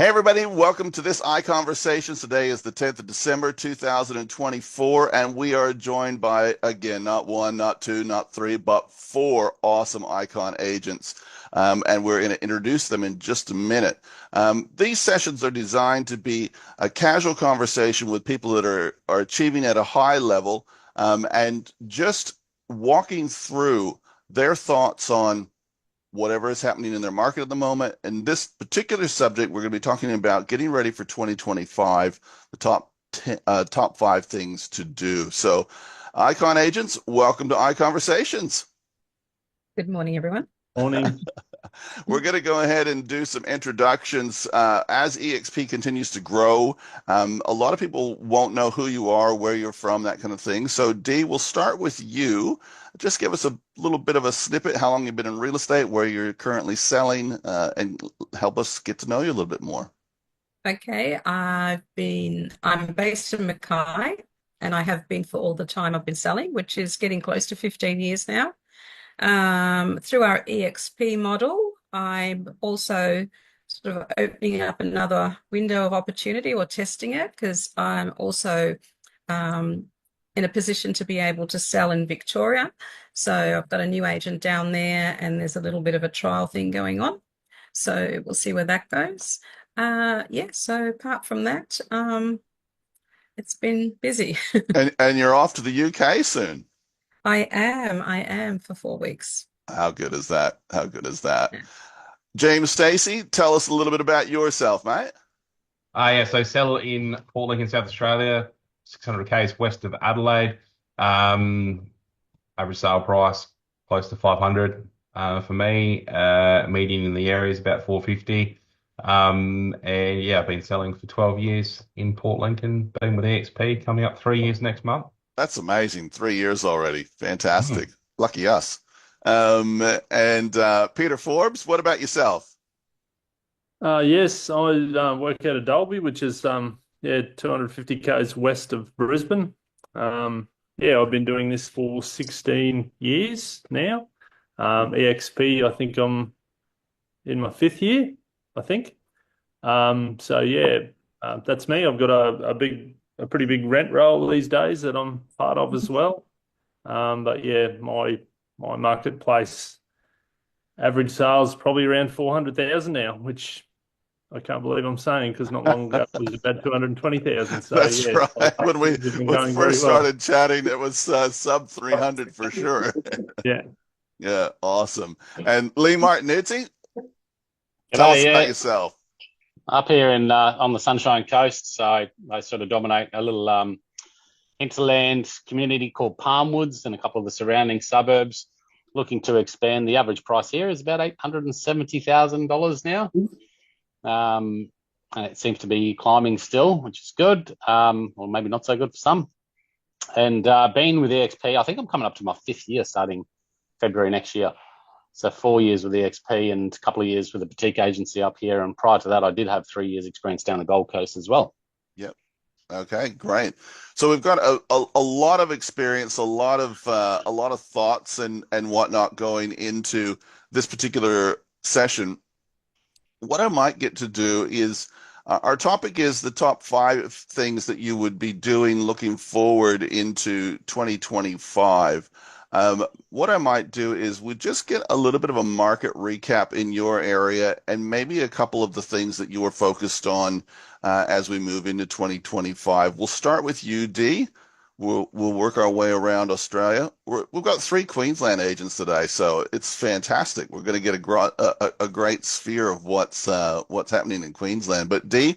Hey everybody, welcome to this iConversations. Today is the 10th of December, 2024, and we are joined by, again, not one, not two, not three, but four awesome Icon agents. And we're going to introduce them in just a minute. These sessions are designed to be a casual conversation with people that are achieving at a high level, and just walking through their thoughts on whatever is happening in their market at the moment. In this particular subject, we're going to be talking about getting ready for 2025, the top five things to do. So, Icon agents, welcome to iConversations. Good morning, everyone. Morning. We're going to go ahead and do some introductions as EXP continues to grow. A lot of people won't know who you are, where you're from, that kind of thing. So, Dee, we'll start with you. Just give us a little bit of a snippet, how long you've been in real estate, where you're currently selling, and help us get to know you a little bit more. Okay, I'm based in Mackay, and I have been for all the time I've been selling, which is getting close to 15 years now. Through our EXP model, I'm also sort of opening up another window of opportunity or testing it because I'm also in a position to be able to sell in Victoria. So I've got a new agent down there, and there's a little bit of a trial thing going on. So we'll see where that goes. Yeah, so apart from that, it's been busy. And you're off to the UK soon. I am for 4 weeks. How good is that? How good is that? James Stacey, tell us a little bit about yourself, mate. Yeah, so sell in Port Lincoln, South Australia, 600 k's west of Adelaide. Average sale price close to 500 for me. Median in the area is about 450. And yeah, I've been selling for 12 years in Port Lincoln, been with EXP coming up 3 years next month. That's amazing. 3 years already. Fantastic. Mm. Lucky us. And Peter Forbes, what about yourself? Yes, I work out of Dalby, which is 250 k's west of Brisbane. Yeah, I've been doing this for 16 years now. EXP, I think I'm in my fifth year, I think. So yeah, that's me. I've got a pretty big rent roll these days that I'm part of as well. But yeah, my marketplace average sales probably around 400,000 now, which I can't believe I'm saying because not long ago it was about 220,000. So That's yeah, right. When we things have been when going very first well. started chatting, it was sub 300 for sure. Yeah. Yeah, awesome. And Lee Martinuzzi, tell us G'day, about yeah. yourself. Up here in on the Sunshine Coast, so I sort of dominate a little hinterland community called Palmwoods and a couple of the surrounding suburbs. Looking to expand. The average price here is about $870,000 now, and it seems to be climbing still, which is good, or maybe not so good for some. And been with EXP, I think I'm coming up to my fifth year, starting February next year. So 4 years with EXP and a couple of years with a boutique agency up here. And prior to that, I did have 3 years experience down the Gold Coast as well. Yep. Okay, great. So we've got a lot of experience, a lot of thoughts and whatnot going into this particular session. What I might get to do is our topic is the top five things that you would be doing looking forward into 2025. What I might do is we just get a little bit of a market recap in your area and maybe a couple of the things that you are focused on as we move into 2025. We'll start with you, Dee. We'll work our way around Australia. We've got three Queensland agents today, so it's fantastic. We're going to get a great sphere of what's happening in Queensland. But Dee,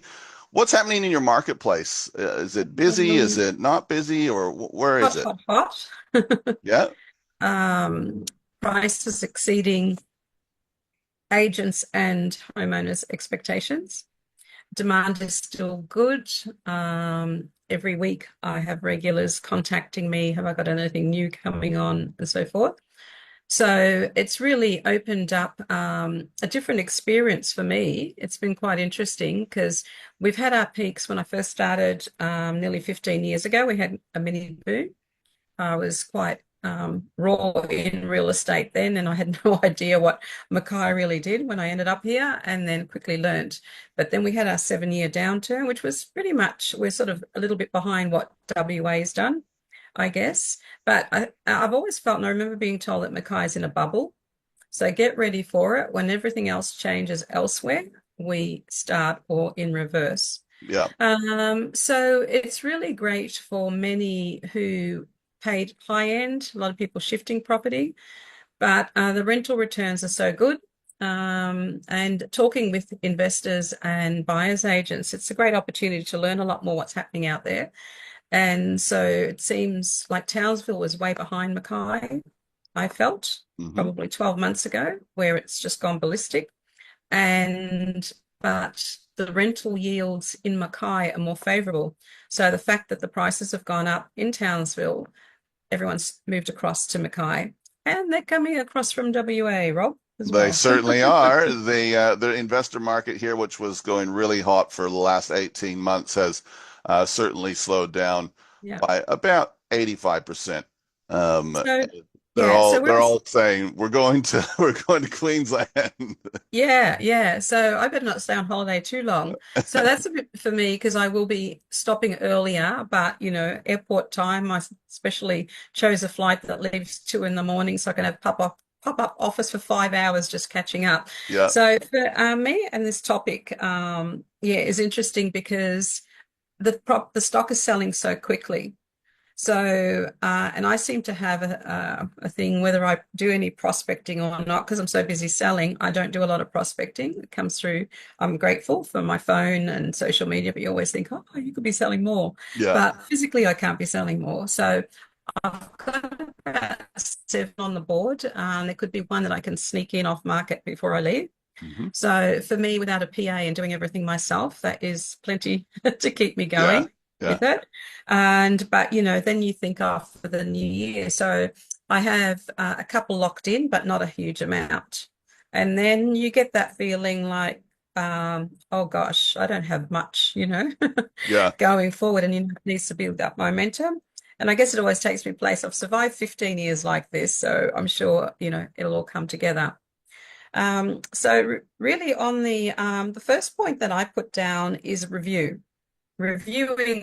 what's happening in your marketplace? Is it busy? Is it not busy? Or where is Hot, it? hot, hot. Yeah. Prices exceeding agents and homeowners' expectations. Demand is still good. Every week I have regulars contacting me, have I got anything new coming on, and so forth. So it's really opened up a different experience for me. It's been quite interesting because we've had our peaks when I first started nearly 15 years ago. We had a mini boom. I was quite raw in real estate then, and I had no idea what Mackay really did when I ended up here, and then quickly learned. But then we had our 7-year downturn, which was pretty much, we're sort of a little bit behind what WA's done, I guess. But I've always felt, and I remember being told that Mackay's in a bubble. So get ready for it. When everything else changes elsewhere, we start or in reverse. Yeah. So it's really great for many who paid high end, a lot of people shifting property, but the rental returns are so good. And talking with investors and buyers agents, it's a great opportunity to learn a lot more what's happening out there. And so it seems like Townsville was way behind Mackay, I felt, probably 12 months ago, where it's just gone ballistic. But the rental yields in Mackay are more favorable. So the fact that the prices have gone up in Townsville, everyone's moved across to Mackay, and they're coming across from WA, Rob, as They well. certainly are. The investor market here, which was going really hot for the last 18 months, has certainly slowed down Yeah. by about 85%. So They're yeah, so all saying we're going to Queensland. yeah. So I better not stay on holiday too long. So that's a bit for me because I will be stopping earlier, but airport time, I especially chose a flight that leaves 2 in the morning so I can have pop-up office for 5 hours just catching up. Yeah. So for me and this topic, is interesting because the stock is selling so quickly. So, and I seem to have a thing, whether I do any prospecting or not, because I'm so busy selling, I don't do a lot of prospecting. It comes through. I'm grateful for my phone and social media, but you always think, oh, you could be selling more. Yeah. But physically, I can't be selling more. So I've got about 7 on the board. There could be one that I can sneak in off market before I leave. So for me, without a PA and doing everything myself, that is plenty to keep me going with it. But then you think for the new year. So I have a couple locked in, but not a huge amount. And then you get that feeling like, oh gosh, I don't have much, going forward, and it needs to build up momentum. And I guess it always takes me place. I've survived 15 years like this, so I'm sure, it'll all come together. So really on the first point that I put down is reviewing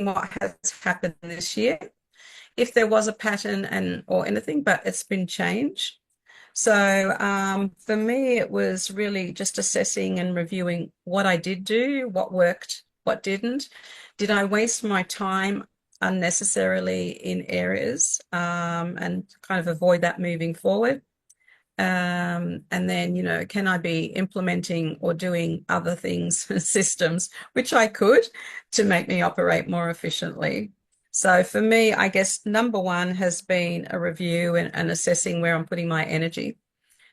what has happened this year, if there was a pattern or anything, but it's been changed. So for me, it was really just assessing and reviewing what I did do, what worked, what didn't. Did I waste my time unnecessarily in areas and kind of avoid that moving forward? And then, can I be implementing or doing other things, systems, which I could, to make me operate more efficiently? So for me, I guess number one has been a review and assessing where I'm putting my energy,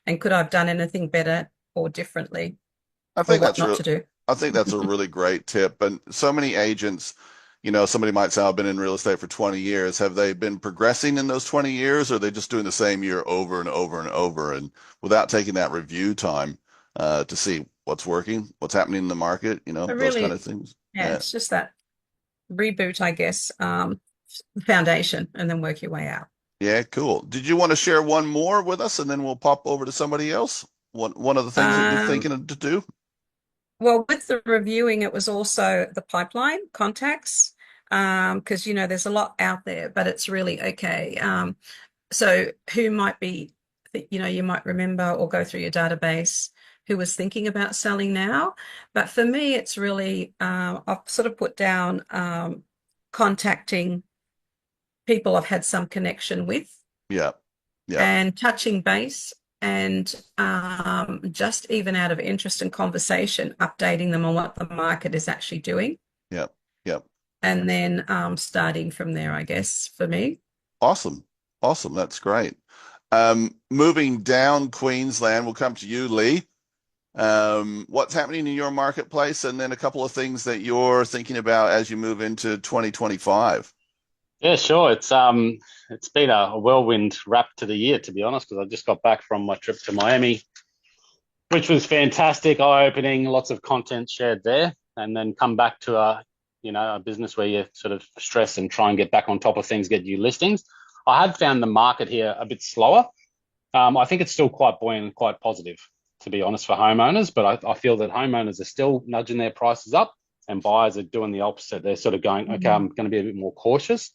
and could I have done anything better or differently, I think or what that's not to do. I think that's a really great tip. And so many agents, somebody might say, I've been in real estate for 20 years. Have they been progressing in those 20 years, or are they just doing the same year over and over and over, and without taking that review time to see what's working, what's happening in the market, those kind of things. Yeah, it's just that reboot, I guess, foundation, and then work your way out. Yeah, cool. Did you want to share one more with us, and then we'll pop over to somebody else? One of the things that you're thinking to do? Well, with the reviewing, it was also the pipeline contacts, because there's a lot out there, but it's really okay. So who might be, you might remember or go through your database who was thinking about selling now. But for me, it's really I've sort of put down contacting people I've had some connection with. Yeah. And touching base. And just even out of interest and conversation, updating them on what the market is actually doing. Yep. And then starting from there, I guess, for me. Awesome. That's great. Moving down Queensland, we'll come to you, Lee. What's happening in your marketplace, and then a couple of things that you're thinking about as you move into 2025. Yeah, sure. It's been a whirlwind wrap to the year, to be honest, because I just got back from my trip to Miami, which was fantastic, eye-opening, lots of content shared there, and then come back to a business where you sort of stress and try and get back on top of things, get new listings. I have found the market here a bit slower. I think it's still quite buoyant and quite positive, to be honest, for homeowners. But I feel that homeowners are still nudging their prices up, and buyers are doing the opposite. They're sort of going, okay, I'm going to be a bit more cautious.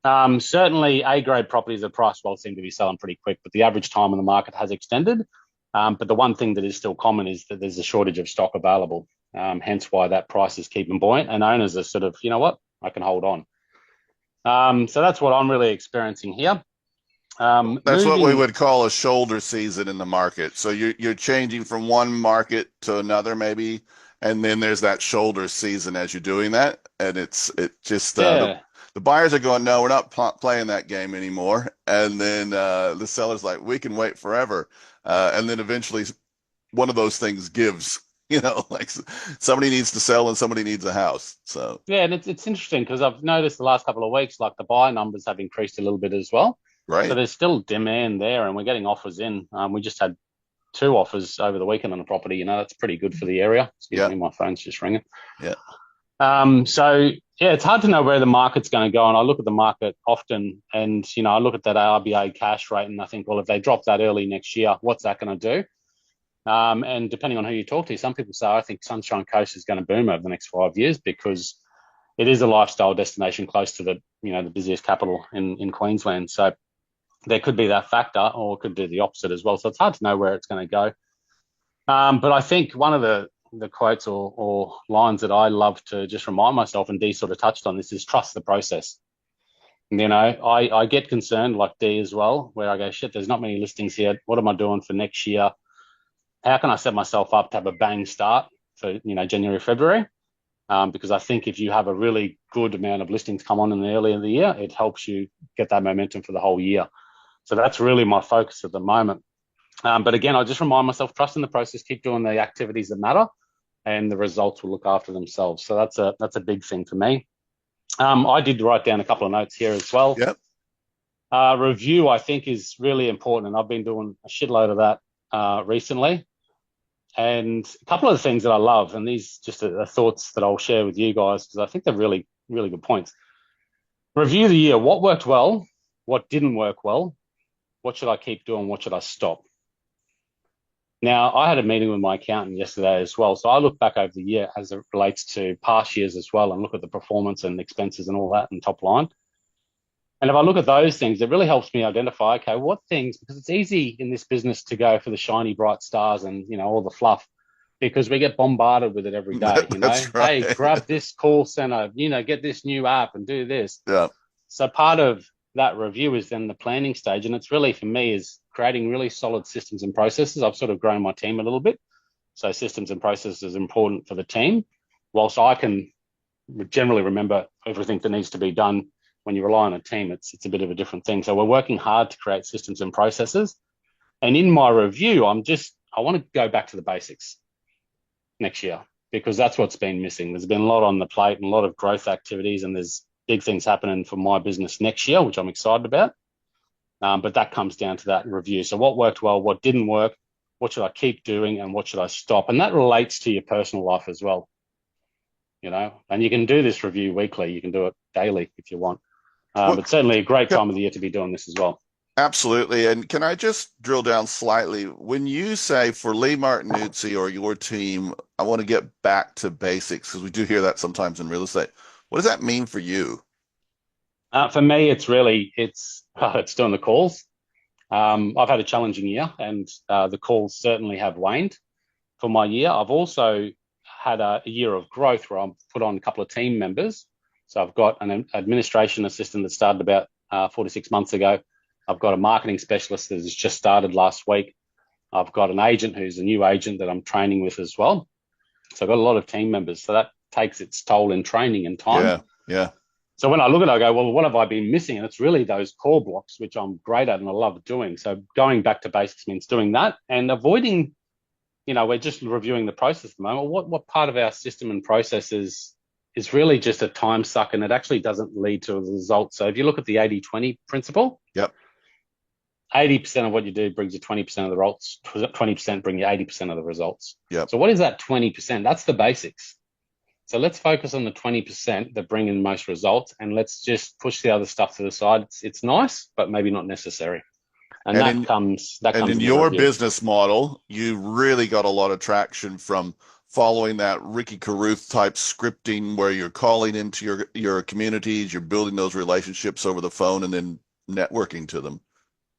Certainly, A-grade properties at price well seem to be selling pretty quick, but the average time on the market has extended. But the one thing that is still common is that there's a shortage of stock available, hence why that price is keeping buoyant, and owners are sort of, you know what, I can hold on. So that's what I'm really experiencing here. That's what we would call a shoulder season in the market. So you're changing from one market to another, maybe, and then there's that shoulder season as you're doing that, and the buyers are going, no, we're not playing that game anymore, and then the seller's like, we can wait forever, and then eventually one of those things gives. Like somebody needs to sell and somebody needs a house. So yeah, and it's interesting because I've noticed the last couple of weeks, like the buyer numbers have increased a little bit as well. Right. So there's still demand there, and we're getting offers in. We just had 2 offers over the weekend on the property. That's pretty good for the area. Excuse me, my phone's just ringing. Yeah. So yeah, it's hard to know where the market's going to go. And I look at the market often, and I look at that RBA cash rate, and I think, well, if they drop that early next year, what's that going to do? And depending on who you talk to, some people say, I think Sunshine Coast is going to boom over the next 5 years because it is a lifestyle destination close to the busiest capital in Queensland. So there could be that factor, or it could do the opposite as well. So it's hard to know where it's going to go. But I think one of the quotes or lines that I love to just remind myself, and Dee sort of touched on this, is trust the process. I get concerned, like Dee as well, where I go, shit, there's not many listings here. What am I doing for next year? How can I set myself up to have a bang start for January, February? Because I think if you have a really good amount of listings come on in the early of the year, it helps you get that momentum for the whole year. So that's really my focus at the moment. But again, I just remind myself, trust in the process, keep doing the activities that matter, and the results will look after themselves. So that's a big thing for me. I did write down a couple of notes here as well. Yep. Review, I think, is really important, and I've been doing a shitload of that recently. And a couple of the things that I love, and these just are thoughts that I'll share with you guys because I think they're really, really good points. Review the year. What worked well? What didn't work well? What should I keep doing? What should I stop? Now, I had a meeting with my accountant yesterday as well. So I look back over the year as it relates to past years as well and look at the performance and expenses and all that and top line. And if I look at those things, it really helps me identify, okay, what things, because it's easy in this business to go for the shiny, bright stars and, all the fluff, because we get bombarded with it every day, That's right. Hey, grab this call center, get this new app and do this. Yeah. So part of that review is then the planning stage. And it's really, for me, is creating really solid systems and processes. I've sort of grown my team a little bit. So systems and processes are important for the team, whilst I can generally remember everything that needs to be done. When you rely on a team, it's a bit of a different thing. So we're working hard to create systems and processes. And in my review, I want to go back to the basics next year, because that's what's been missing. There's been a lot on the plate and a lot of growth activities, and there's big things happening for my business next year, which I'm excited about. But that comes down to that review. So what worked well, what didn't work, what should I keep doing, and what should I stop? And that relates to your personal life as well. And you can do this review weekly. You can do it daily if you want. But certainly a great time of the year to be doing this as well. Absolutely. And can I just drill down slightly? When you say for Lee Martinuzzi or your team, I want to get back to basics, because we do hear that sometimes in real estate. What does that mean for you? For me, it's doing the calls. I've had a challenging year, and the calls certainly have waned for my year. I've also had a year of growth where I've put on a couple of team members. So I've got an administration assistant that started about 4 to 6 months ago. I've got a marketing specialist that has just started last week. I've got an agent who's a new agent that I'm training with as well. So I've got a lot of team members. So that takes its toll in training and time. Yeah. So when I look at it, I go, well, what have I been missing? And it's really those core blocks, which I'm great at and I love doing. So going back to basics means doing that and avoiding, we're just reviewing the process at the moment. What part of our system and processes is really just a time suck, and it actually doesn't lead to a result. So if you look at the 80-20 principle, yep, 80% of what you do brings you 20% of the results, 20% bring you 80% of the results. Yep. So what is that 20%? That's the basics. So let's focus on the 20% that bring in the most results, and let's just push the other stuff to the side. It's nice, but maybe not necessary. And And that in comes and in in the your review. business model, you really got a lot of traction from following that Ricky Carruth type scripting where you're calling into your communities, you're building those relationships over the phone and then networking to them.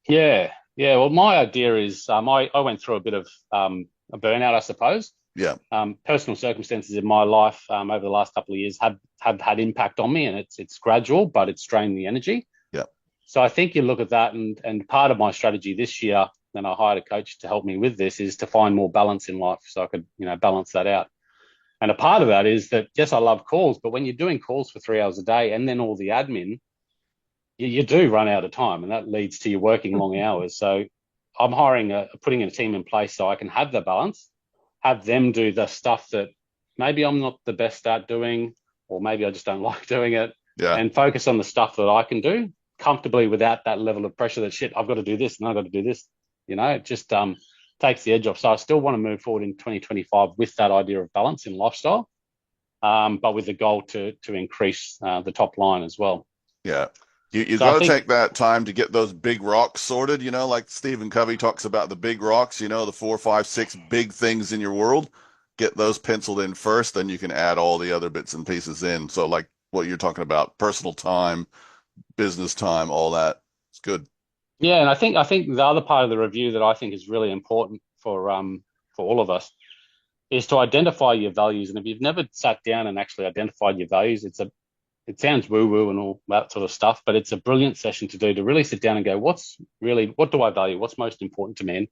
Yeah, yeah. Well, my idea is I went through a bit of a burnout, I suppose. Yeah. Personal circumstances in my life over the last couple of years have had impact on me, and it's gradual, but it's drained the energy. Yeah. So I think you look at that, and part of my strategy this year, and I hired a coach to help me with this, is to find more balance in life so I could, balance that out. And a part of that is that, yes, I love calls, but when you're doing calls for 3 hours a day and then all the admin, you do run out of time, and that leads to you working long hours. So I'm putting a team in place so I can have the balance, have them do the stuff that maybe I'm not the best at doing, or maybe I just don't like doing it, Yeah. and focus on the stuff that I can do comfortably without that level of pressure that shit, I've got to do this and I've got to do this. It just takes the edge off. So I still want to move forward in 2025 with that idea of balance in lifestyle, but with the goal to increase the top line as well. Yeah. You So I got to think- take that time to get those big rocks sorted, like Stephen Covey talks about the big rocks, the 4, 5, 6 big things in your world. Get those penciled in first, then you can add all the other bits and pieces in. So like what you're talking about, personal time, business time, all that. It's good. Yeah, and I think the other part of the review that I think is really important for all of us is to identify your values. And if you've never sat down and actually identified your values, it sounds woo-woo and all that sort of stuff, but it's a brilliant session to do, to really sit down and go, what do I value? What's most important to me? And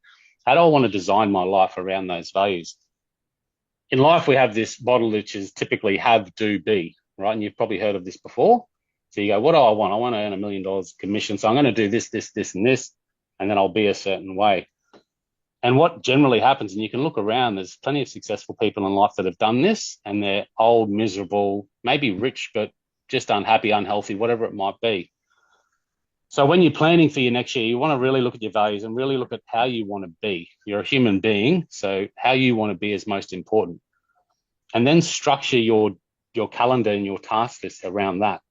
how do I want to design my life around those values? In life, we have this model, which is typically have, do, be, right? And you've probably heard of this before. So you go, what do I want? I want to earn $1 million commission. So I'm going to do this, this, this, and this, and then I'll be a certain way. And what generally happens, and you can look around, there's plenty of successful people in life that have done this, and they're old, miserable, maybe rich, but just unhappy, unhealthy, whatever it might be. So when you're planning for your next year, you want to really look at your values and really look at how you want to be. You're a human being, so how you want to be is most important. And then structure your calendar and your task list around that.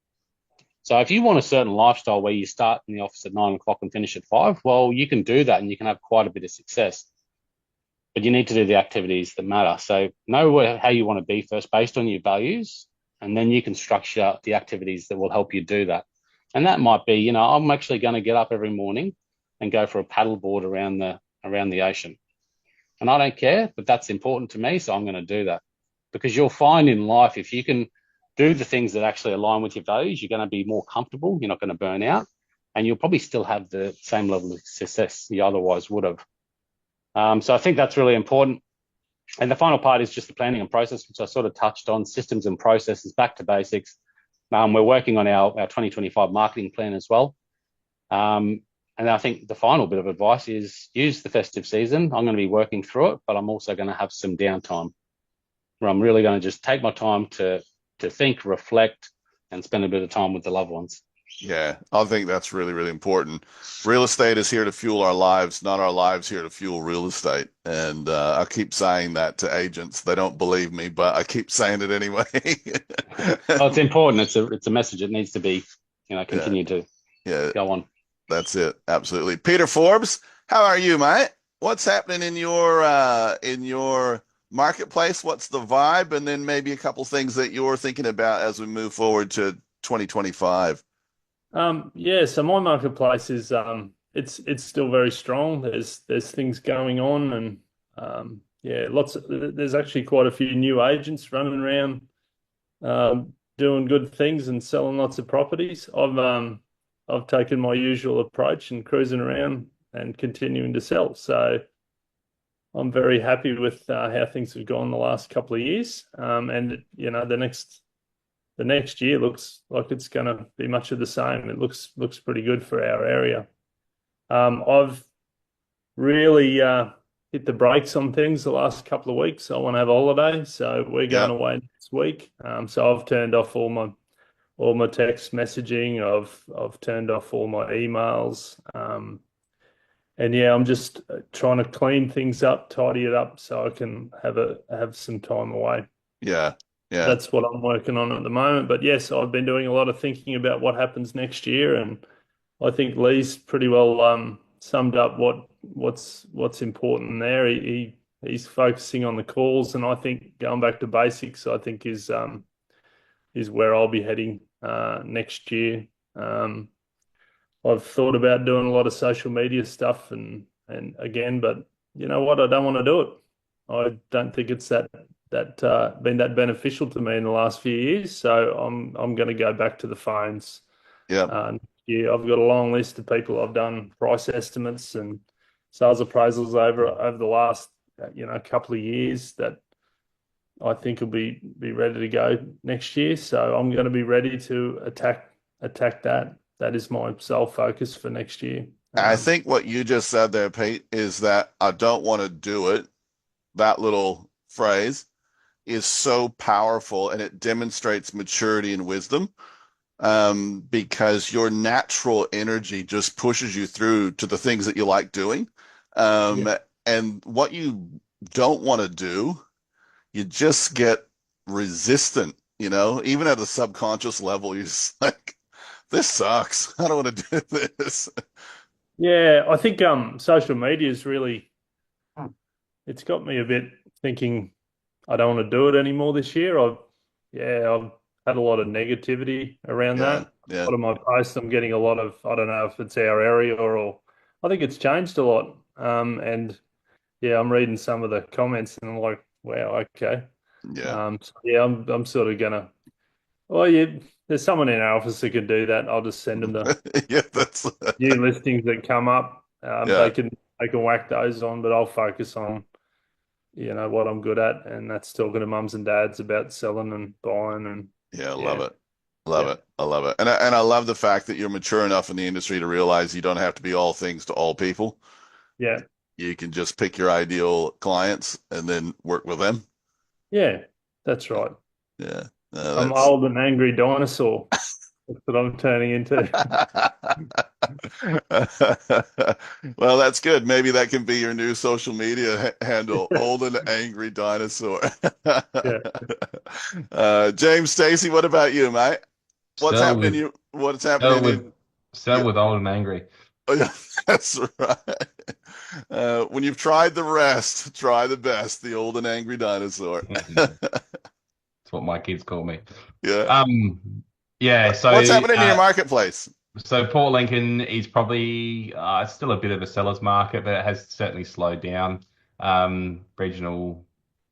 So if you want a certain lifestyle where you start in the office at 9 o'clock and finish at 5, well, you can do that and you can have quite a bit of success. But you need to do the activities that matter. So know how you want to be first based on your values, and then you can structure the activities that will help you do that. And that might be, I'm actually going to get up every morning and go for a paddleboard around the ocean. And I don't care, but that's important to me, so I'm going to do that. Because you'll find in life, if you can do the things that actually align with your values, you're going to be more comfortable, you're not going to burn out, and you'll probably still have the same level of success you otherwise would have. So I think that's really important. And the final part is just the planning and process, which I sort of touched on, systems and processes, back to basics. We're working on our 2025 marketing plan as well. And I think the final bit of advice is use the festive season. I'm going to be working through it, but I'm also going to have some downtime where I'm really going to just take my time to think, reflect, and spend a bit of time with the loved ones. Yeah, I think that's really, really important. Real estate is here to fuel our lives, not our lives here to fuel real estate. And I keep saying that to agents. They don't believe me, but I keep saying it anyway. Well, it's important. It's a message that needs to be, continue to go on. That's it. Absolutely. Peter Forbes, how are you, mate? What's happening in your marketplace? What's the vibe? And then maybe a couple things that you're thinking about as we move forward to 2025. So my marketplace is it's still very strong. There's things going on, and there's actually quite a few new agents running around doing good things and selling lots of properties. I've taken my usual approach and cruising around and continuing to sell. So I'm very happy with how things have gone the last couple of years. And the next year looks like it's going to be much of the same. It looks pretty good for our area. I've really hit the brakes on things the last couple of weeks. I want to have a holiday, so we're going away next week. So I've turned off all my text messaging. I've turned off all my emails. And I'm just trying to clean things up, tidy it up, so I can have some time away. Yeah. Yeah. that's what I'm working on at the moment. But yes, I've been doing a lot of thinking about what happens next year, and I think Lee's pretty well summed up what's important there. He's focusing on the calls, and I think going back to basics, I think is where I'll be heading next year. I've thought about doing a lot of social media stuff and again, but you know what? I don't want to do it. I don't think it's that been that beneficial to me in the last few years. So I'm going to go back to the phones. Yeah. Yeah, I've got a long list of people I've done price estimates and sales appraisals over the last couple of years that I think will be ready to go next year. So I'm going to be ready to attack that. That is my sole focus for next year. I think what you just said there, Pete, is that I don't want to do it. That little phrase is so powerful, and it demonstrates maturity and wisdom, because your natural energy just pushes you through to the things that you like doing. Yeah. And what you don't want to do, you just get resistant, even at a subconscious level, you're just like, this sucks. I don't want to do this. Yeah, I think social media is really it's got me a bit thinking I don't want to do it anymore this year. I've had a lot of negativity around Yeah, that. A yeah, lot of my posts, I'm getting a lot of, I don't know if it's our area or I think it's changed a lot. And yeah, I'm reading some of the comments and I'm like, wow, okay. yeah. So yeah, I'm sort of gonna, well, yeah, there's someone in our office that can do that. I'll just send them the Yeah, that's new listings that come up. yeah, They can whack those on, but I'll focus on what I'm good at, and that's talking to mums and dads about selling and buying and yeah. Love yeah, it. Love yeah, it. I love it. And I love the fact that you're mature enough in the industry to realize you don't have to be all things to all people. yeah, You can just pick your ideal clients and then work with them. yeah. That's right. Yeah. I'm That's old and angry dinosaur. That's what I'm turning into. well, that's good. Maybe that can be your new social media handle, Old and Angry Dinosaur. Yeah. James Stacy, what about you, mate? What's Sell happening with you what's sell happening with in sell with old and angry. oh, yeah, that's right. When you've tried the rest, try the best, the old and angry dinosaur. That's what my kids call me. Yeah. Yeah. So What's happening in your marketplace? so Port Lincoln is probably it's still a bit of a seller's market, but it has certainly slowed down. Regional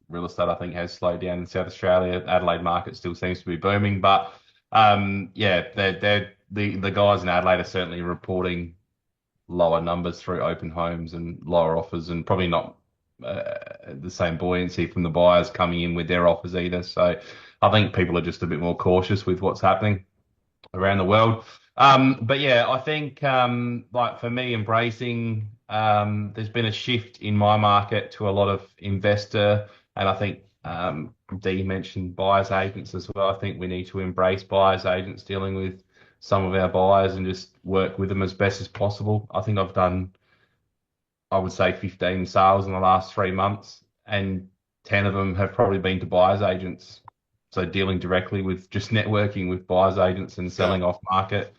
real estate, I think, has slowed down in South Australia. Adelaide market still seems to be booming, but yeah, the guys in Adelaide are certainly reporting lower numbers through open homes and lower offers, and probably not the same buoyancy from the buyers coming in with their offers either. So I think people are just a bit more cautious with what's happening around the world. But yeah, I think like for me, embracing there's been a shift in my market to a lot of investor, and I think Dee mentioned buyers agents as well. I think we need to embrace buyers agents dealing with some of our buyers and just work with them as best as possible. I think I've done, I would say, 15 sales in the last 3 months, and 10 of them have probably been to buyers agents. So dealing directly with just networking with buyers agents and Yeah. selling off market.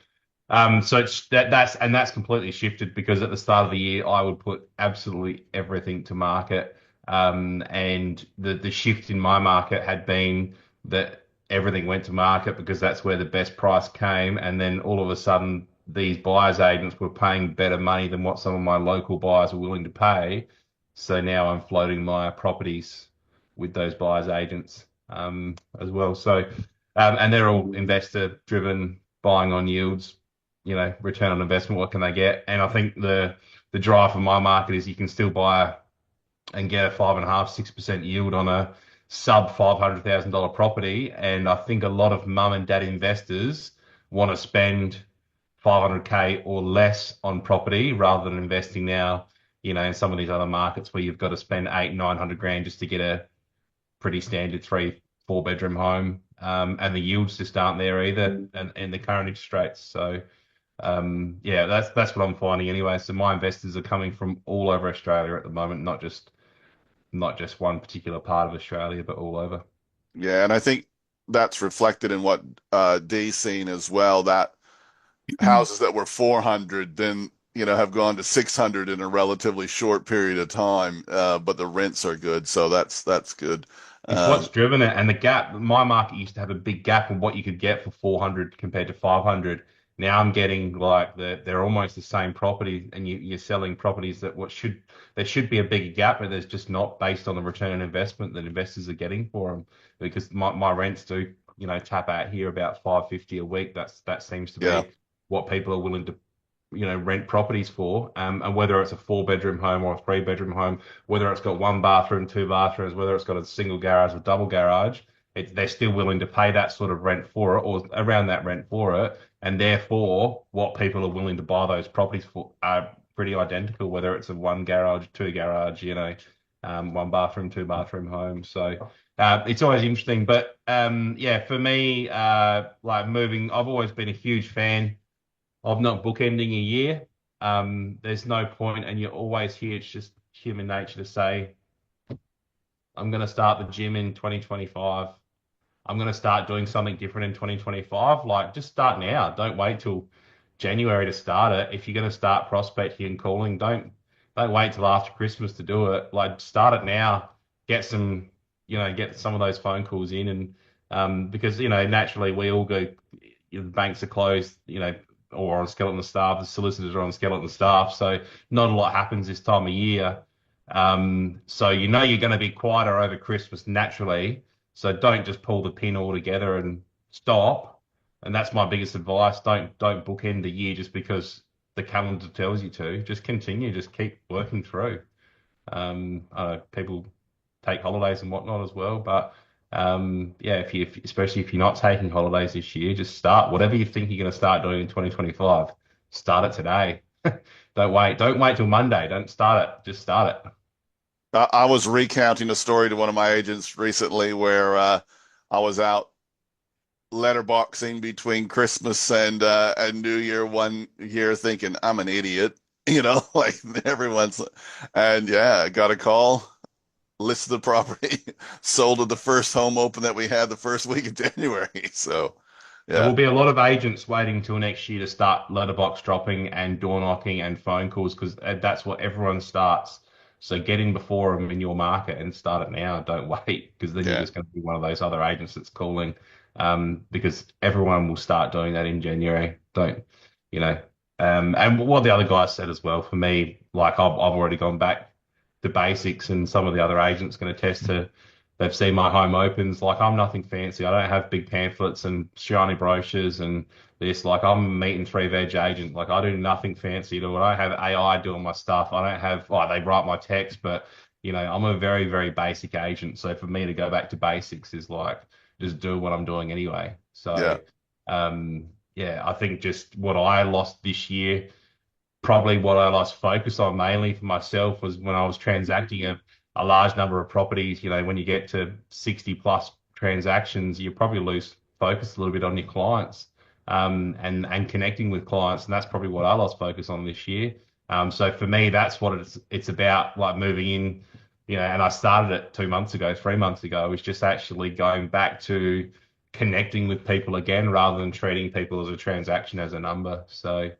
So that's completely shifted because at the start of the year I would put absolutely everything to market. And the shift in my market had been that everything went to market because that's where the best price came, and then all of a sudden these buyers agents were paying better money than what some of my local buyers were willing to pay. So now I'm floating my properties with those buyers agents as well. So and they're all investor driven, buying on yields, return on investment. What can they get? And I think the drive for my market is you can still buy and get a 5.5%, 6% yield on a sub $500,000 property. And I think a lot of mum and dad investors want to spend 500K or less on property rather than investing now, in some of these other markets where you've got to spend 800-900 grand just to get a pretty standard 3-4 bedroom home. And the yields just aren't there either, and the current interest rates. So yeah, that's what I'm finding anyway. So my investors are coming from all over Australia at the moment, not just one particular part of Australia, but all over. Yeah, and I think that's reflected in what Dee's seen as well, that houses that were 400 then, have gone to 600 in a relatively short period of time, but the rents are good, so that's good. It's what's Um, driven it, and the gap. My market used to have a big gap of what you could get for 400 compared to 500. Now I'm getting like they're almost the same property, and you're selling properties that what should there should be a bigger gap, but there's just not based on the return on investment that investors are getting for them. Because my rents do, tap out here about 550 a week. That seems to yeah, be what people are willing to, rent properties for. And whether it's a 4 bedroom home or a 3 bedroom home, whether it's got one bathroom, two bathrooms, whether it's got a single garage or double garage, they're still willing to pay that sort of rent for it or around that rent for it. And therefore, what people are willing to buy those properties for are pretty identical, whether it's a one garage, two garage, one bathroom, two bathroom home. So it's always interesting. But yeah, for me, like moving, I've always been a huge fan of not bookending a year. There's no point, and you're always here. It's just human nature to say, I'm going to start the gym in 2025. I'm going to start doing something different in 2025. Like, just start now. Don't wait till January to start it. If you're going to start prospecting and calling, don't wait till after Christmas to do it. Like, start it now. Get some, get some of those phone calls in, and because naturally we all go, the banks are closed, or on skeleton staff. The solicitors are on skeleton staff, so not a lot happens this time of year. So you're going to be quieter over Christmas naturally. So don't just pull the pin all together and stop. And that's my biggest advice. Don't bookend the year just because the calendar tells you to. Just continue. Just keep working through. People take holidays and whatnot as well, but yeah, especially if you're not taking holidays this year, just start whatever you think you're going to start doing in 2025. Start it today. Don't wait. Don't wait till Monday. Don't start it. Just start it. I was recounting a story to one of my agents recently where I was out letterboxing between Christmas and New Year one year, thinking I'm an idiot, like everyone's, and yeah, I got a call, listed the property, sold at the first home open that we had the first week of January. So There yeah, will be a lot of agents waiting till next year to start letterbox dropping and door knocking and phone calls because that's what everyone starts. So get in before them in your market and start it now. Don't wait because then you're yeah, just going to be one of those other agents that's calling because everyone will start doing that in January. Don't, you know. And what the other guy said as well, for me, like I've already gone back to basics and some of the other agents can attest to they've seen my home opens. Like I'm nothing fancy. I don't have big pamphlets and shiny brochures and this. Like I'm a meat and three veg agent. Like I do nothing fancy. I don't have AI doing my stuff. I don't have they write my text, but I'm a very, very basic agent. So for me to go back to basics is like just do what I'm doing anyway. yeah. So yeah, I think just what I lost this year probably what I lost focus on mainly for myself was when I was transacting a large number of properties. When you get to 60 plus transactions, you probably lose focus a little bit on your clients and connecting with clients. And that's probably what I lost focus on this year. So for me, that's what it's about, like moving in, and I started it 2 months ago, 3 months ago, is just actually going back to connecting with people again rather than treating people as a transaction as a number. So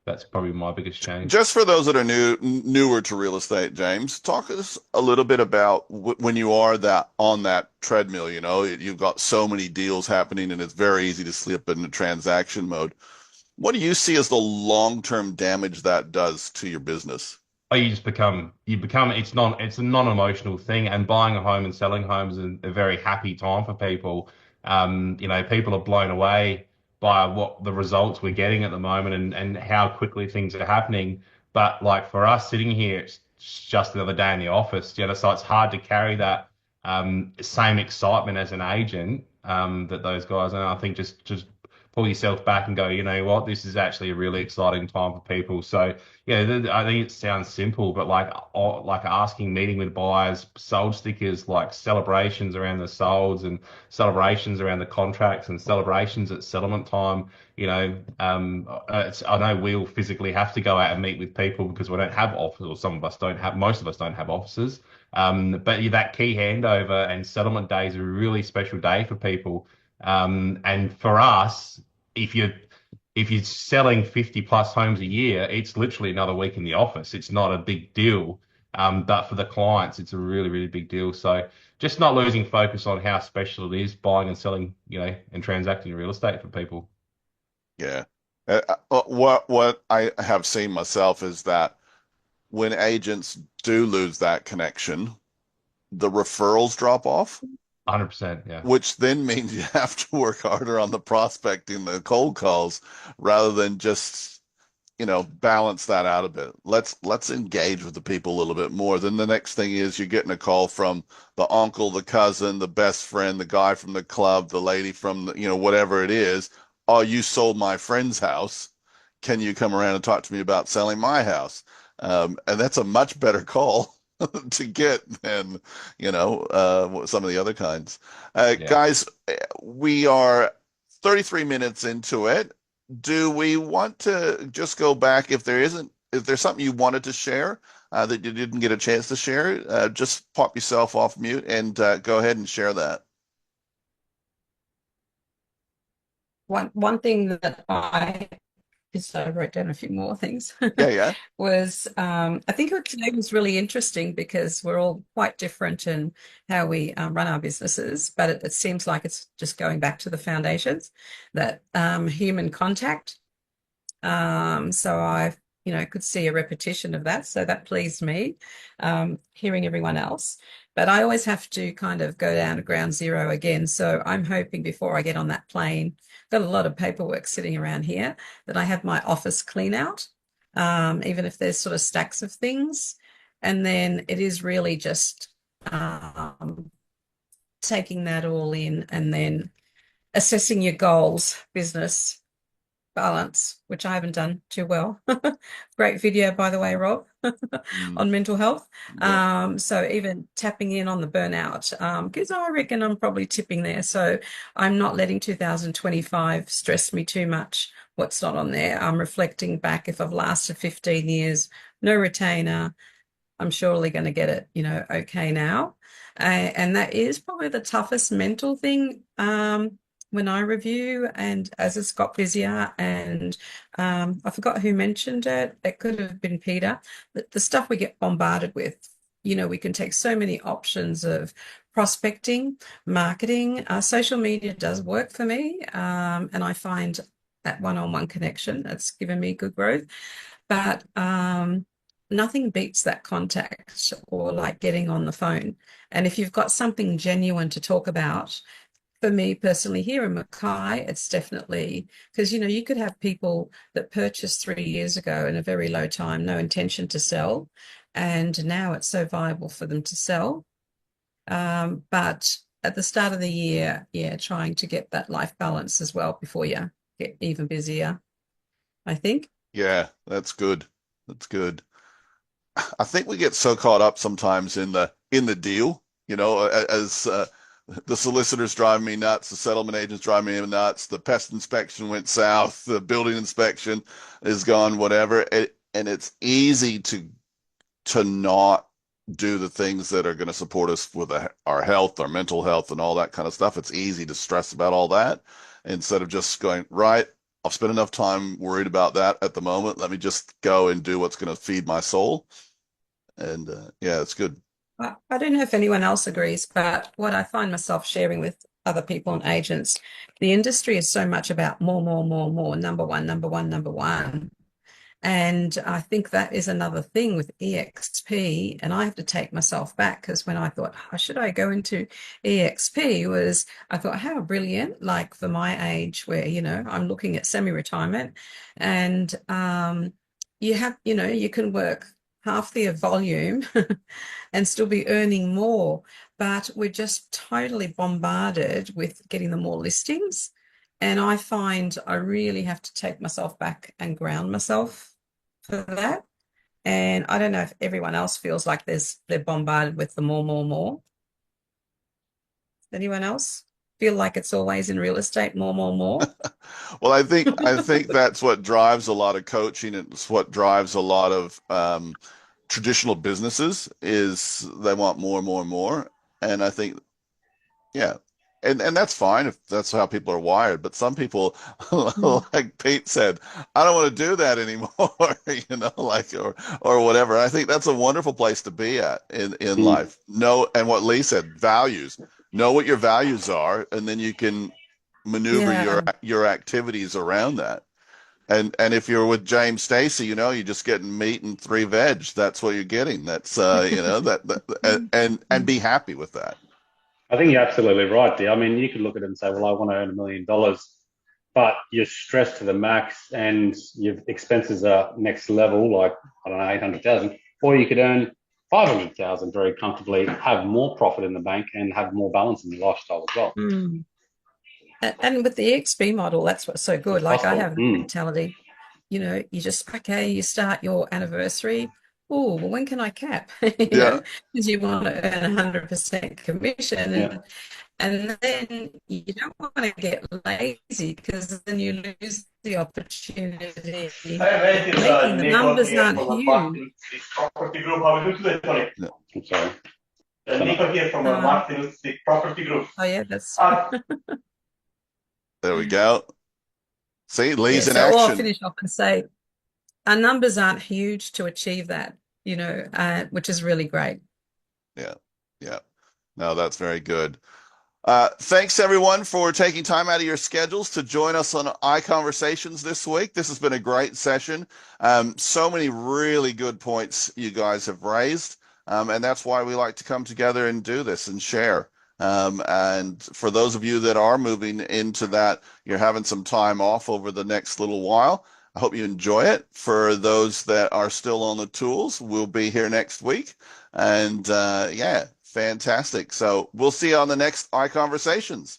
that's probably my biggest change. Just for those that are newer to real estate, James, talk us a little bit about when you are that on that treadmill, you've got so many deals happening and it's very easy to slip into transaction mode. What do you see as the long-term damage that does to your business? Oh, it's a non-emotional thing, and buying a home and selling homes is a very happy time for people. People are blown away by what the results we're getting at the moment and how quickly things are happening. But like for us sitting here, it's just another day in the office, so it's hard to carry that same excitement as an agent that those guys. And I think just pull yourself back and go, you know what, this is actually a really exciting time for people. So yeah, I think it sounds simple, but like asking, meeting with buyers, sold stickers, like celebrations around the solds and celebrations around the contracts and celebrations at settlement time. I know we'll physically have to go out and meet with people because we don't have offices, or some of us don't have, most of us don't have offices. But yeah, that key handover and settlement day is a really special day for people. And for us, if you're selling 50 plus homes a year, it's literally another week in the office. It's not a big deal. But for the clients, it's a really, really big deal. So just not losing focus on how special it is buying and selling, and transacting real estate for people. Yeah. What I have seen myself is that when agents do lose that connection, the referrals drop off, 100%, yeah. which then means you have to work harder on the prospecting, the cold calls, rather than just, balance that out a bit. Let's engage with the people a little bit more. Then the next thing is you're getting a call from the uncle, the cousin, the best friend, the guy from the club, the lady from the, whatever it is. Oh, you sold my friend's house. Can you come around and talk to me about selling my house? And that's a much better call to get than, some of the other kinds. Yeah. Guys, we are 33 minutes into it. Do we want to just go back if there's something you wanted to share that you didn't get a chance to share? Just pop yourself off mute and go ahead and share that. One thing that I wrote down a few more things. Yeah. was I think today was really interesting because we're all quite different in how we run our businesses, but it seems like it's just going back to the foundations, that human contact. So I could see a repetition of that, so that pleased me, hearing everyone else. But I always have to kind of go down to ground zero again. So I'm hoping before I get on that plane, got a lot of paperwork sitting around here, that I have my office clean out, even if there's sort of stacks of things. And then it is really just taking that all in and then assessing your goals, business, balance, which I haven't done too well. Great video, by the way, Rob, on mental health. Yeah. So even tapping in on the burnout, because I reckon I'm probably tipping there. So I'm not letting 2025 stress me too much. What's not on there? I'm reflecting back. If I've lasted 15 years, no retainer, I'm surely going to get it, okay now. And that is probably the toughest mental thing when I review, and as it's got busier, and I forgot who mentioned it. It could have been Peter. The stuff we get bombarded with, we can take so many options of prospecting, marketing. Social media does work for me, and I find that one-on-one connection, that's given me good growth. But nothing beats that contact or like getting on the phone. And if you've got something genuine to talk about, for me personally here in Mackay, it's definitely because, you could have people that purchased 3 years ago in a very low time, no intention to sell. And now it's so viable for them to sell. But at the start of the year, trying to get that life balance as well before you get even busier, I think. Yeah, that's good. That's good. I think we get so caught up sometimes in the deal, as the solicitors drive me nuts, the settlement agents drive me nuts, the pest inspection went south, the building inspection is gone, whatever. And it's easy to not do the things that are going to support us with our health, our mental health, and all that kind of stuff. It's easy to stress about all that instead of just going, right, I've spent enough time worried about that at the moment. Let me just go and do what's going to feed my soul. And it's good. I don't know if anyone else agrees, but what I find myself sharing with other people and agents, the industry is so much about more, number one. And I think that is another thing with EXP. And I have to take myself back, because when I thought, should I go into EXP, I thought, how brilliant, like for my age where, I'm looking at semi-retirement, and you can work half the volume and still be earning more, but we're just totally bombarded with getting the more listings. And I find I really have to take myself back and ground myself for that. And I don't know if everyone else feels like they're bombarded with the more, more, more. Anyone else feel like it's always in real estate, more, more, more? Well, I think that's what drives a lot of coaching. It's what drives a lot of traditional businesses is they want more and more and more. And I think, yeah, and that's fine if that's how people are wired. But some people, Mm. like Pete said, I don't want to do that anymore, like or whatever. I think that's a wonderful place to be at in Mm. life. Know, and what Lee said, values. Know what your values are, and then you can maneuver Yeah. your activities around that. And if you're with James Stacy, you're just getting meat and three veg. That's what you're getting. That's and be happy with that. I think you're absolutely right, there. I mean, you could look at it and say, well, I want to earn $1 million, but you're stressed to the max and your expenses are next level, like, I don't know, 800,000, or you could earn 500,000 very comfortably, have more profit in the bank and have more balance in your lifestyle as well. Mm. And with the EXP model, that's what's so good. It's Like I possible. have the mentality, you just, okay, you start your anniversary. Oh, well, when can I cap? Yeah. Because you want to earn 100% commission. Yeah. And then you don't want to get lazy because then you lose the opportunity. Making the numbers aren't huge. Property Group. How are you today, Tony? No. I'm sorry. Nico here from Martin Property Group. Oh, yeah, that's. There we go. See, Lee's in So I'll action. finish off and say our numbers aren't huge to achieve that, which is really great. Yeah. No, that's very good. Thanks everyone for taking time out of your schedules to join us on iConversations this week. This has been a great session. So many really good points you guys have raised. And that's why we like to come together and do this and share. And for those of you that are moving into that, you're having some time off over the next little while. I hope you enjoy it. For those that are still on the tools, we'll be here next week. And yeah, fantastic. So we'll see you on the next iConversations.